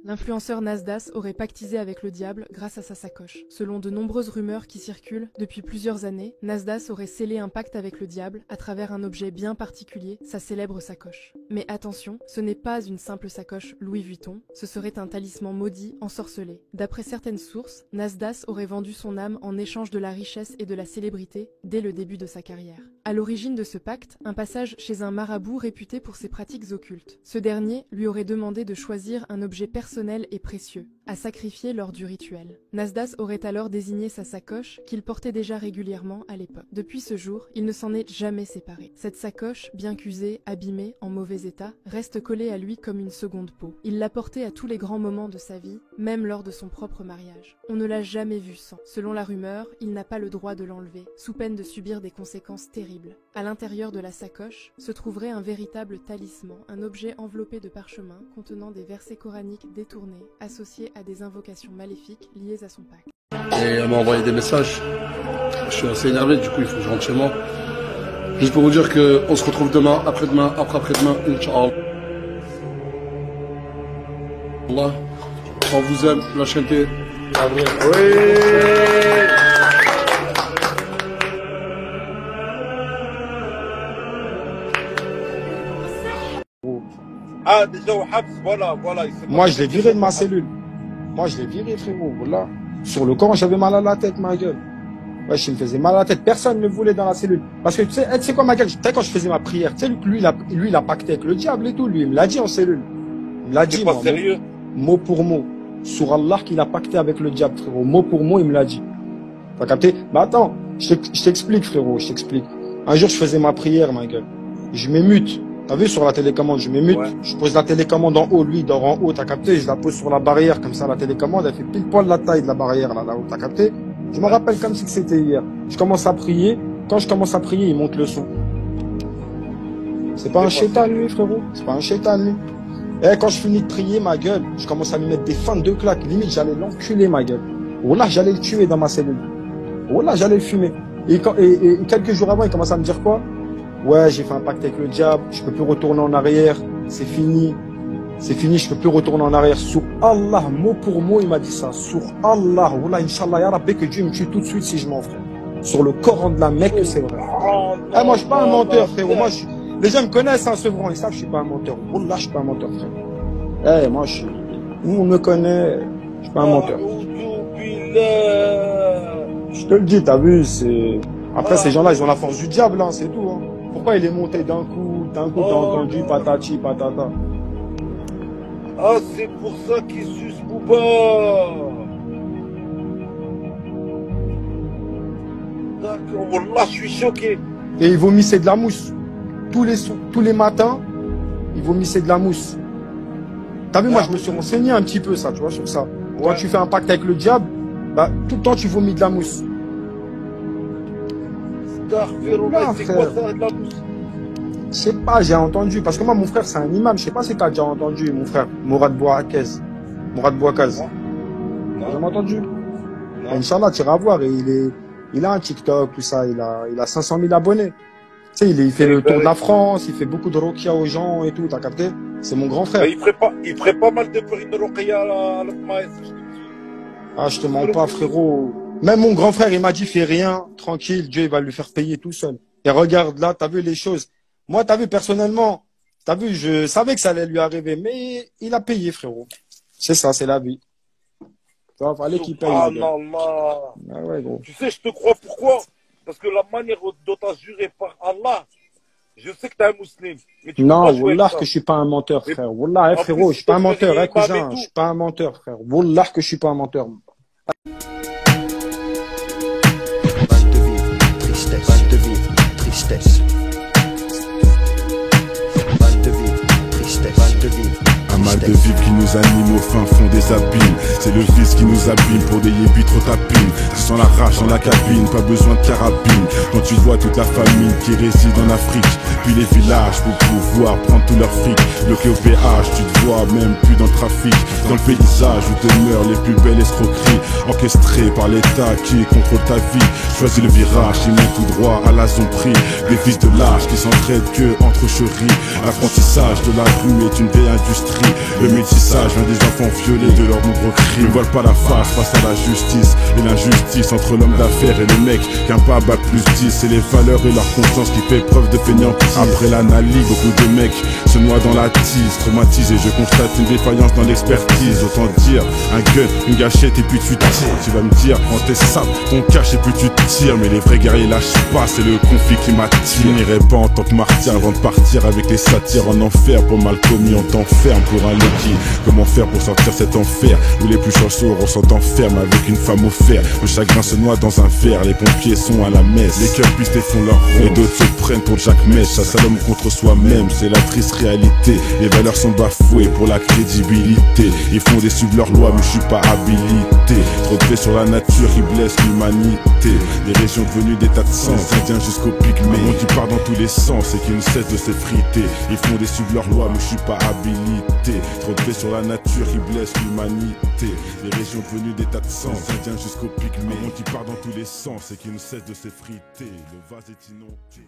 L'influenceur Nasdas aurait pactisé avec le diable grâce à sa sacoche. Selon de nombreuses rumeurs qui circulent depuis plusieurs années, Nasdas aurait scellé un pacte avec le diable à travers un objet bien particulier, sa célèbre sacoche. Mais attention, ce n'est pas une simple sacoche Louis Vuitton, ce serait un talisman maudit ensorcelé. D'après certaines sources, Nasdas aurait vendu son âme en échange de la richesse et de la célébrité dès le début de sa carrière. À l'origine de ce pacte, un passage chez un marabout réputé pour ses pratiques occultes. Ce dernier lui aurait demandé de choisir un objet personnel et précieux, à sacrifier lors du rituel. Nasdas aurait alors désigné sa sacoche qu'il portait déjà régulièrement à l'époque. Depuis ce jour, il ne s'en est jamais séparé. Cette sacoche, bien qu'usée, abîmée, en mauvais état, reste collée à lui comme une seconde peau. Il l'a portée à tous les grands moments de sa vie, même lors de son propre mariage. On ne l'a jamais vu sans. Selon la rumeur, il n'a pas le droit de l'enlever, sous peine de subir des conséquences terribles. À l'intérieur de la sacoche se trouverait un véritable talisman, un objet enveloppé de parchemin contenant des versets coraniques détournés, associés à des invocations maléfiques liées à son pacte. Et elle m'a envoyé des messages. Je suis assez énervé, du coup il faut que je rentre chez moi. Juste pour vous dire qu'on se retrouve demain, après-demain, après-après-demain, Inch'Allah. On vous aime, la chaîne T. Ah, déjà au Habs, voilà. Moi, je l'ai viré de ma cellule. Moi, je l'ai viré, frérot, voilà. Sur le corps, j'avais mal à la tête, ma gueule. Ouais, je me faisais mal à la tête. Personne ne voulait dans la cellule. Parce que, tu sais quoi, ma gueule, tu sais, quand je faisais ma prière, tu sais, lui, il a pacté avec le diable et tout, lui. Il me l'a dit en cellule. Il me l'a dit, moi. Sérieux? Mot pour mot. Sur Allah qu'il a pacté avec le diable, frérot. Mot pour mot, il me l'a dit. T'as capté? Mais attends, je t'explique, frérot, je t'explique. Un jour, je faisais ma prière, ma gueule. Je m'émute. T'as vu sur la télécommande, je m'émute, ouais. Je pose la télécommande en haut, lui il dort en haut, t'as capté, je la pose sur la barrière, comme ça la télécommande, elle fait pile poil la taille de la barrière là-haut, t'as capté. Je me rappelle comme si c'était hier. Je commence à prier, quand je commence à prier, il monte le son. C'est pas un chétan lui, frérot, c'est pas un chétan lui. Et quand je finis de prier, ma gueule, je commence à lui mettre des feintes de claques, limite j'allais l'enculer, ma gueule. Oh là, j'allais le tuer dans ma cellule. Oh là, j'allais le fumer. Et quelques jours avant, il commence à me dire quoi? Ouais, j'ai fait un pacte avec le diable, je peux plus retourner en arrière, c'est fini, je peux plus retourner en arrière. Sur Allah, mot pour mot, il m'a dit ça. Sur Allah, Wallah, Inch'Allah, ya Rabbi, que Dieu me tue tout de suite si je m'en ferai. Sur le Coran de la Mecque, c'est vrai. Eh, moi, je suis pas un menteur, frérot. Moi, les gens me connaissent, hein, Sevran, ils savent que je suis pas un menteur. Wallah, je suis pas un menteur, frérot. Eh, moi, nous, on me connaît, je suis pas un menteur. Je te le dis, t'as vu, c'est... Après, ces gens-là, ils ont la force du diable, hein, c'est tout, hein. Pourquoi il est monté d'un coup, t'as entendu patati patata. Ah, c'est pour ça qu'il suce Bouba. D'accord, wallah, je suis choqué. Et il vomissait de la mousse. Tous les matins, il vomissait de la mousse. T'as vu, moi, je me suis renseigné un petit peu, ça, tu vois, sur ça. Ouais. Quand tu fais un pacte avec le diable, bah, tout le temps, tu vomis de la mousse. C'est quoi ça, de la mousse? Je sais pas, j'ai entendu. Parce que moi, mon frère, c'est un imam. Je sais pas si t'as déjà entendu, mon frère. Mourad Bouakaz. Mourad Bouakaz. T'as jamais entendu? Inch'Allah, tu iras voir. Et il a un TikTok, tout ça. Il a 500 000 abonnés. Tu sais, il fait le tour de la France. Il fait beaucoup de rokia aux gens et tout. T'as capté? C'est mon grand frère. Il ferait pas mal de pérines de rokia à la maïs. Ah, je te mens pas, frérot. Même mon grand frère, il m'a dit, fais rien, tranquille, Dieu, il va lui faire payer tout seul. Et regarde là, t'as vu les choses. Moi, t'as vu, personnellement, t'as vu, je savais que ça allait lui arriver, mais il a payé, frérot. C'est ça, c'est la vie. Tu vois, fallait qu'il paye. Ah non, non. Ah ouais, gros. Tu sais, je te crois pourquoi? Parce que la manière dont t'as juré par Allah, je sais que t'es un musulman. Non, wallah que je suis pas un menteur, frère. Wallah, frérot, je suis pas un menteur, cousin. Je suis pas un menteur, frère. Wallah que je suis pas un menteur. Tristesse. Mal de vivre, tristesse. Mal de vivre. Un mal de vivre qui nous anime au fin fond des abîmes. C'est le vice qui nous abîme pour des yébis trop tapines. Tu sens la rage dans la cabine, pas besoin de carabine. Quand tu vois toute la famille qui réside en Afrique, depuis les villages pour pouvoir prendre tout leur fric. Bloqué au péage, tu te vois même plus dans le trafic. Dans le paysage où demeurent les plus belles escroqueries, orchestrées par l'État qui contrôle ta vie. Choisis le virage, ils montent tout droit à la zombrie. Des fils de lâches qui s'entraident que entre chéris. L'apprentissage de la rue est une vieille industrie. Le métissage vient des enfants violés de leurs nombreux crimes. Ne voilent pas la face à la justice et l'injustice entre l'homme d'affaires et le mec qu'un pas bac plus 10. C'est les valeurs et leur conscience qui fait preuve de fainéantise. Après l'analyse, beaucoup de mecs se noient dans la tise. Traumatisé, je constate une défaillance dans l'expertise. Autant dire, un gun, une gâchette et puis tu tires. Tu vas me dire, quand t'es sable, ton cache et puis tu tires. Mais les vrais guerriers lâchent pas, c'est le conflit qui m'attire. Je n'irai pas en tant que martyr avant de partir avec les satires en enfer. Pour mal commis, on t'enferme pour un Loki. Comment faire pour sortir cet enfer où les plus chanceux ressentent enferme avec une femme au fer. Le chagrin se noie dans un verre, les pompiers sont à la messe. Les cœurs pistés font leur rond et d'autres se prennent pour Jack Mèche. Ça l'homme contre soi-même, c'est la triste réalité. Les valeurs sont bafouées pour la crédibilité. Ils font des suivre leurs lois mais je suis pas habilité. Trop de paix sur la nature qui blesse l'humanité. Les régions devenues des tas de sang, indiens jusqu'au pygmée. Un monde qui part dans tous les sens et qui ne cesse de s'effriter. Ils font des suivre leurs lois mais je suis pas habilité. Trop de paix sur la nature qui blesse l'humanité. Les régions devenues des tas de sang, indiens jusqu'au pygmée. Un monde qui part dans tous les sens et qui ne cesse de s'effriter. Le vase est inondé.